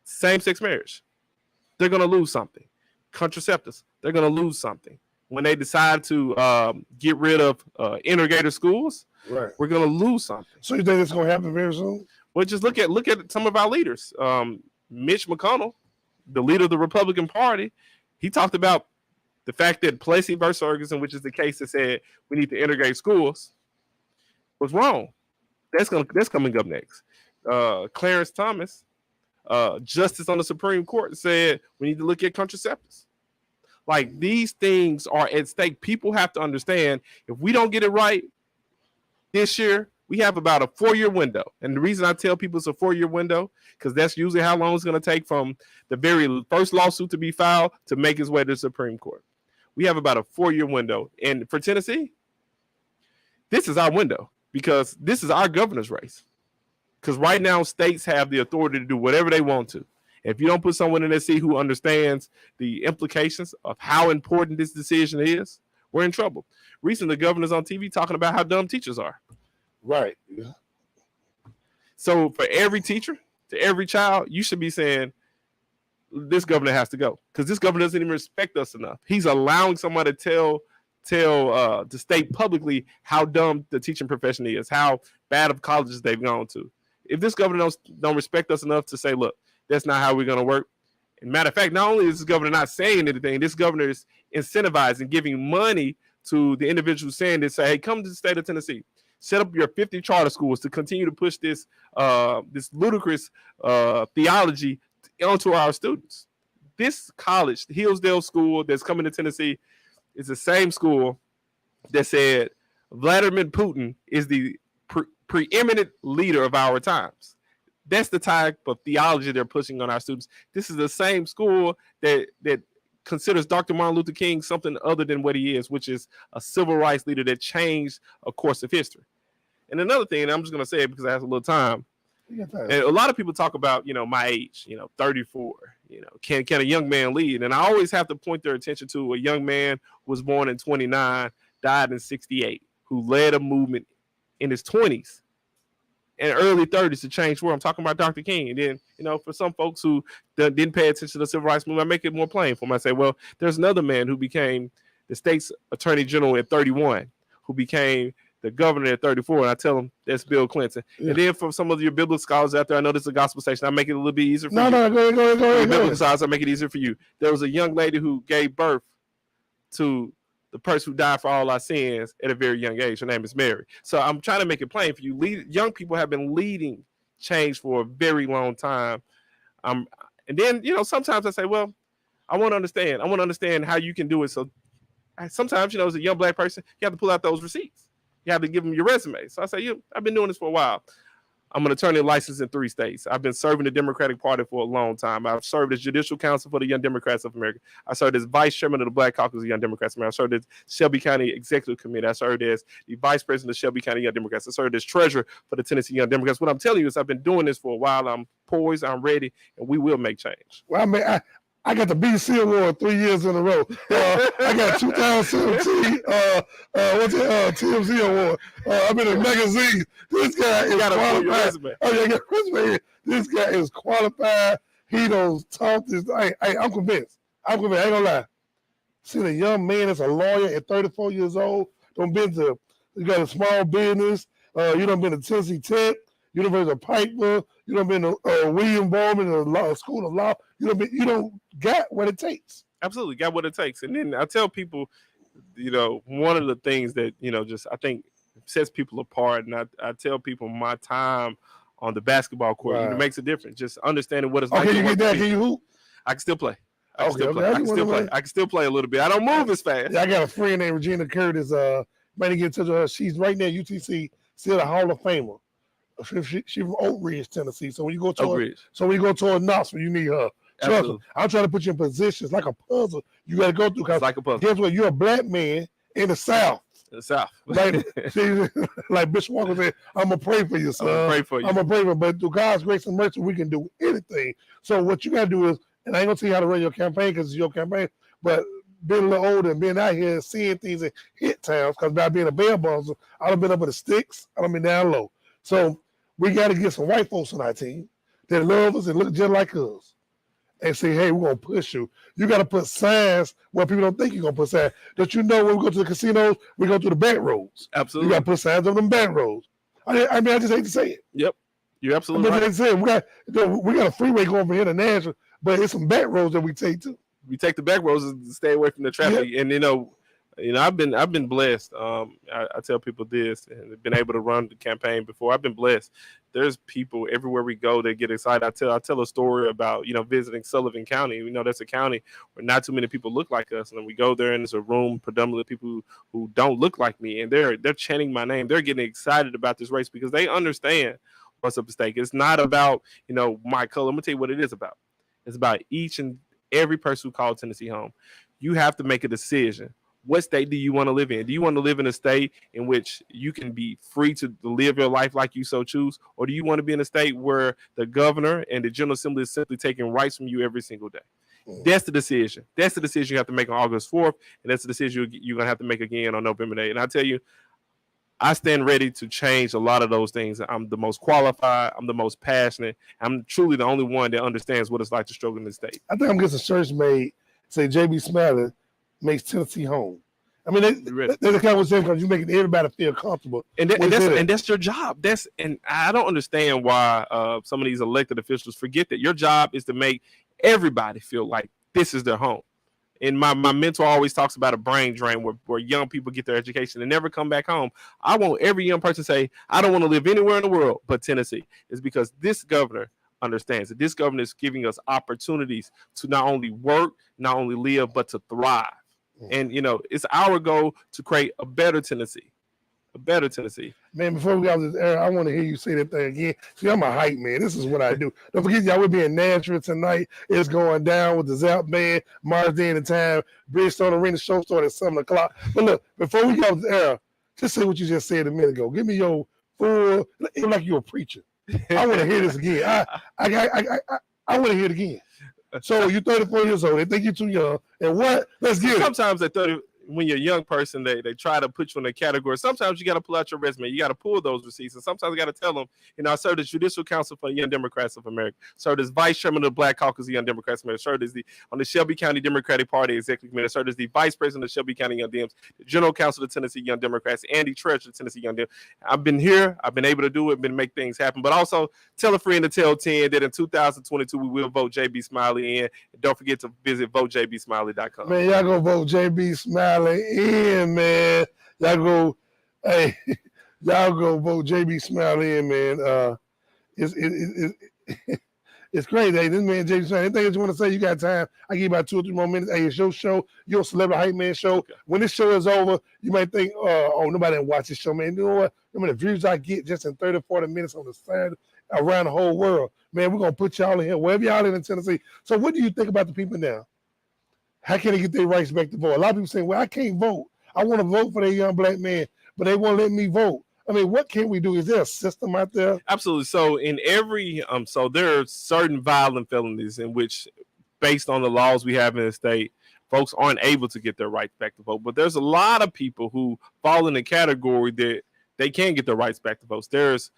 Same-sex marriage, they're going to lose something. Contraceptives, they're going to lose something. When they decide to get rid of integrated schools, right, we're going to lose something. So you think it's going to happen very soon? Well, just look at some of our leaders. Mitch McConnell, the leader of the Republican Party, he talked about the fact that Plessy versus Ferguson, which is the case that said we need to integrate schools, was wrong. That's coming up next. Clarence Thomas, justice on the Supreme Court, said we need to look at contraceptives. Like, these things are at stake. People have to understand, if we don't get it right this year, we have about a 4-year window. And the reason I tell people it's a 4-year window, because that's usually how long it's going to take from the very first lawsuit to be filed to make its way to the Supreme Court. We have about a 4-year window. And for Tennessee, this is our window, because this is our governor's race. Because right now, states have the authority to do whatever they want to. If you don't put someone in that seat who understands the implications of how important this decision is, we're in trouble. Recently, the governor's on TV talking about how dumb teachers are. Right. Yeah. So for every teacher, to every child, you should be saying, this governor has to go, because this governor doesn't even respect us enough. He's allowing someone to tell to state publicly how dumb the teaching profession is, how bad of colleges they've gone to. If this governor don't respect us enough to say, look, that's not how we're going to work. And matter of fact, not only is this governor not saying anything, this governor is incentivizing, giving money to the individuals saying this, say, hey, come to the state of Tennessee, set up your 50 charter schools to continue to push this ludicrous theology onto our students. This college, the Hillsdale School that's coming to Tennessee, is the same school that said Vladimir Putin is the preeminent leader of our times. That's the type of theology they're pushing on our students. This is the same school that considers Dr. Martin Luther King something other than what he is, which is a civil rights leader that changed a course of history. And another thing, and I'm just going to say it because I have a little time, and a lot of people talk about, my age, 34, can a young man lead? And I always have to point their attention to a young man who was born in 29, died in 68, who led a movement in his 20s and early 30s to change the world. I'm talking about Dr. King. And then, for some folks who didn't pay attention to the civil rights movement, I make it more plain for them. I say, well, there's another man who became the state's attorney general at 31, who became the governor at 34, and I tell them that's Bill Clinton. Yeah. And then for some of your biblical scholars out there, I know this is a gospel station, I make it a little bit easier for you. No, go ahead. Biblical scholars, I make it easier for you. There was a young lady who gave birth to the person who died for all our sins at a very young age. Her name is Mary. So I'm trying to make it plain for you. Young people have been leading change for a very long time. And then, sometimes I say, well, I want to understand. I want to understand how you can do it. So sometimes, as a young black person, you have to pull out those receipts. You have to give them your resume. So I say, I've been doing this for a while. I'm an attorney licensed in 3 states. I've been serving the Democratic Party for a long time. I've served as judicial counsel for the Young Democrats of America. I served as vice chairman of the Black Caucus of the Young Democrats of America. I served as Shelby County Executive Committee. I served as the vice president of Shelby County Young Democrats. I served as treasurer for the Tennessee Young Democrats. What I'm telling you is I've been doing this for a while. I'm poised. I'm ready, and we will make change. Well, I got the BC Award 3 years in a row. I got 2017 TMZ Award. I've been in magazines. This guy is qualified. Oh, yeah, I got a resume. This guy is qualified. He knows talk this. I'm convinced. I ain't gonna lie. See a young man that's a lawyer at 34 years old. You got a small business. You done been to Tennessee Tech, University of Pikeville. You done been to William Bowman School of Law. You don't got what it takes. Absolutely got what it takes. And then I tell people, one of the things that, just I think sets people apart. And I tell people my time on the basketball court, it makes a difference. Just understanding what it's like. Can you get that? Can you hoop? I can still play. I can still play a little bit. I don't move as fast. Yeah, I got a friend named Regina Curtis. Might get in touch with her. She's right now at UTC, still a Hall of Famer. She's from Oak Ridge, Tennessee. So when you go to Knoxville, you need her. Trust me, I'm trying to put you in positions like a puzzle. You got to go through. Like a puzzle. Guess what? You're a black man in the South. Like Bishop Walker said, I'm gonna pray for you, son. I'm gonna pray for you. But through God's grace and mercy, we can do anything. So what you gotta do is, and I ain't gonna tell you how to run your campaign because it's your campaign, but being a little older and being out here seeing things in hit towns, because by being a bail bondsman, I done been up in the sticks, I done been down low. So we gotta get some white folks on our team that love us and look just like us. And say, hey, we're going to push you. You got to put signs where people don't think you're going to put signs. Don't you know when we go to the casinos, we go through the back roads. Absolutely. You got to put signs on them back roads. I just hate to say it. Yep. You're absolutely right. We got a freeway going from here to Nashville, but it's some back roads that we take too. We take the back roads to stay away from the traffic. Yep. And, I've been blessed. I tell people this, and I've been able to run the campaign before. I've been blessed. There's people everywhere we go that get excited. I tell a story about, visiting Sullivan County. That's a county where not too many people look like us. And we go there and it's a room predominantly people who don't look like me. And they're chanting my name. They're getting excited about this race because they understand what's at stake. It's not about, my color. I'm going to tell you what it is about. It's about each and every person who called Tennessee home. You have to make a decision. What state do you want to live in? Do you want to live in a state in which you can be free to live your life like you so choose? Or do you want to be in a state where the governor and the General Assembly is simply taking rights from you every single day? That's the decision. That's the decision you have to make on August 4th. And that's the decision you're going to have to make again on November 8th. And I tell you, I stand ready to change a lot of those things. I'm the most qualified. I'm the most passionate. I'm truly the only one that understands what it's like to struggle in this state. I think I'm getting a shirts made, say J.B. Smiley makes Tennessee home. I mean, there's a conversation because you're making everybody feel comfortable. And that's your job. And I don't understand why some of these elected officials forget that your job is to make everybody feel like this is their home. And my mentor always talks about a brain drain where young people get their education and never come back home. I want every young person to say, I don't want to live anywhere in the world but Tennessee. It's because this governor understands that this governor is giving us opportunities to not only work, not only live, but to thrive. And, it's our goal to create a better Tennessee. Man, before we got this era, I want to hear you say that thing again. See, I'm a hype man. This is what I do. Don't forget, y'all will be in Nashville tonight. It's going down with the Zap Band, Mars Day and Time, Bridgestone Arena. Show started at 7 o'clock. But look, before we got this era, just say what you just said a minute ago. Give me your full, like you're a preacher. I want to hear this again. I want to hear it again. So you're 34 years old. They think you're too young. And what? Let's get it. Sometimes at 30, when you're a young person, they try to put you in a category. Sometimes you got to pull out your resume. You got to pull those receipts. And sometimes you got to tell them, I served as judicial counsel for the Young Democrats of America, served as vice chairman of the Black Caucus of the Young Democrats of America, served as on the Shelby County Democratic Party Executive Committee, served as the vice president of Shelby County Young Dems, the general counsel of the Tennessee Young Democrats, and the treasurer of the Tennessee Young Dems. I've been here. I've been able to do it, been make things happen. But also tell a friend to tell 10 that in 2022, we will vote JB Smiley in. And don't forget to visit votejbsmiley.com. Man, y'all go vote JB Smiley. Smiley in, man. Y'all go, hey, y'all go vote JB Smiley in, man. It's crazy. Hey, this man, JB Smiley, anything that you want to say, you got time. I give you about 2 or 3 more minutes. Hey, it's your show, your Celebrity Hype Man show. Okay. When this show is over, you might think, oh, nobody didn't watch this show, man. You know what? I mean, the views I get just in 30 or 40 minutes on the side around the whole world, man, we're going to put y'all in here, wherever y'all in Tennessee. So what do you think about the people now? How can they get their rights back to vote? A lot of people say, well, I can't vote. I want to vote for that young black man, but they won't let me vote. I mean, what can we do? Is there a system out there? Absolutely. So in every so there are certain violent felonies in which, based on the laws we have in the state, folks aren't able to get their rights back to vote. But there's a lot of people who fall in the category that they can get their rights back to vote. There's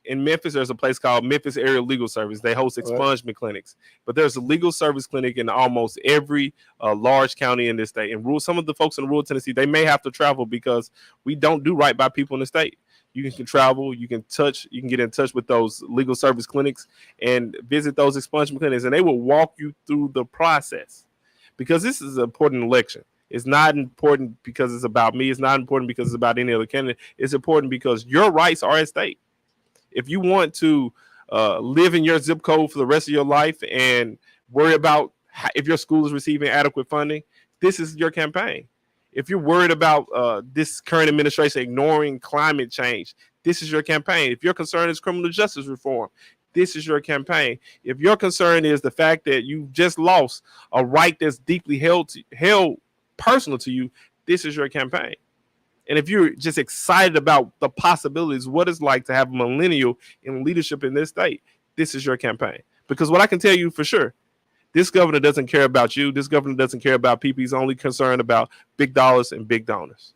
in Memphis, there's a place called Memphis Area Legal Service. They host expungement clinics, but there's a legal service clinic in almost every large county in this state. And some of the folks in rural Tennessee, they may have to travel because we don't do right by people in the state. You can travel, you can get in touch with those legal service clinics and visit those expungement clinics, and they will walk you through the process, because this is an important election. It's not important because it's about me. It's not important because it's about any other candidate. It's important because your rights are at stake. If you want to live in your zip code for the rest of your life and worry about if your school is receiving adequate funding, this is your campaign. If you're worried about this current administration ignoring climate change, this is your campaign. If your concern is criminal justice reform, this is your campaign. If your concern is the fact that you just lost a right that's deeply held personal to you, this is your campaign. And if you're just excited about the possibilities, what it's like to have a millennial in leadership in this state, this is your campaign. Because what I can tell you for sure, this governor doesn't care about you. This governor doesn't care about people. He's only concerned about big dollars and big donors.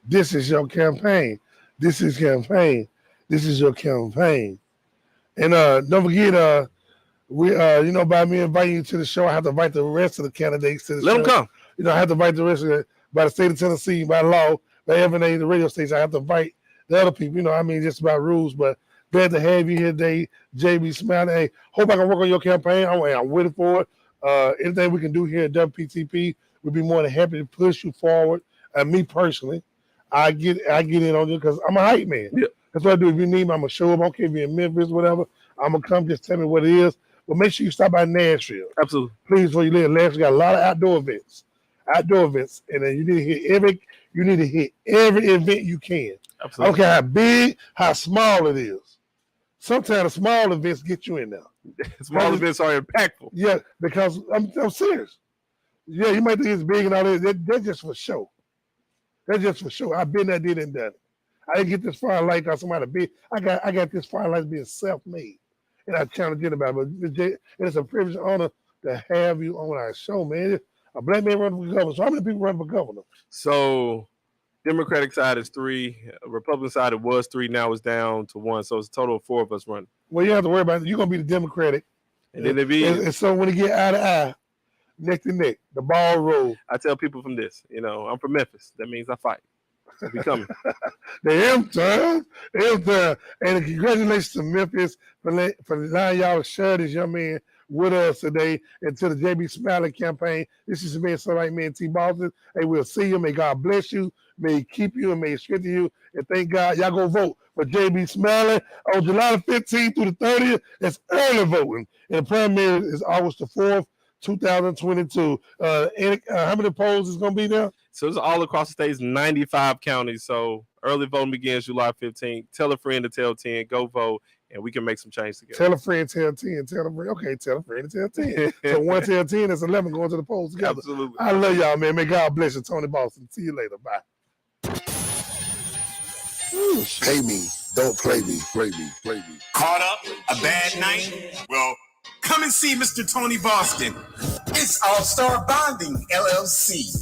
This is your campaign. This is campaign. This is your campaign. And don't forget, we by me inviting you to the show, I have to invite the rest of the candidates to the show. Let them come. I have to invite the rest of it by the state of Tennessee, by law, by every name, the radio station. I have to invite the other people. Just about rules. But glad to have you here today, JB Smiley. Hey, hope I can work on your campaign. I'm waiting for it. Anything we can do here at WPTP, we'd be more than happy to push you forward. And me personally, I get in on you because I'm a hype man. Yeah. That's what I do. If you need me, I'm gonna show up. I don't care if you're in Memphis, whatever. I'm gonna come. Just tell me what it is. But make sure you stop by Nashville. Absolutely. Please, before you live in Nashville, got a lot of outdoor events, and then you need to hit every event you can. Absolutely. I don't care how big, how small it is. Sometimes the small events get you in there. Small events are impactful. Yeah, because I'm serious. Yeah, you might think it's big and all that. That's just for show. That's just for show. I've been there, did and done it. I didn't get this far in life because somebody big. I got this far in life being self-made. And I challenge anybody. But it's a privilege and honor to have you on our show, man. A black man running for governor. So how many people run for governor? So Democratic side is 3. Republican side, it was 3. Now it's down to 1. So it's a total of 4 of us running. Well, you don't have to worry about it. You're going to be the Democratic. And then it be. And so when it get eye to eye, neck to neck, the ball rolls. I tell people from this, I'm from Memphis. That means I fight. We coming. The M-Town. And congratulations to Memphis for allowing y'all to share this young man with us today and to the JB Smiley campaign. This is me, so like me and T. Boston. Hey, we'll see you. May God bless you. May he keep you and may he strengthen you. And thank God y'all go vote for JB Smiley on July the 15th through the 30th. It's early voting. And the primary is August the 4th, 2022. How many polls is going to be there? So it's all across the state. It's 95 counties. So early voting begins July 15th. Tell a friend to tell 10. Go vote, and we can make some change together. Tell a friend, tell 10. Tell a friend. Okay, tell a friend, tell 10. So 1 tell 10, that's 11 going to the polls together. Absolutely. I love y'all, man. May God bless you, Tony Boston. See you later. Bye. Ooh, Pay me. Don't play me. Play me. Play me. Caught up? A bad night? Well, come and see Mr. Tony Boston. It's All-Star Bonding, LLC.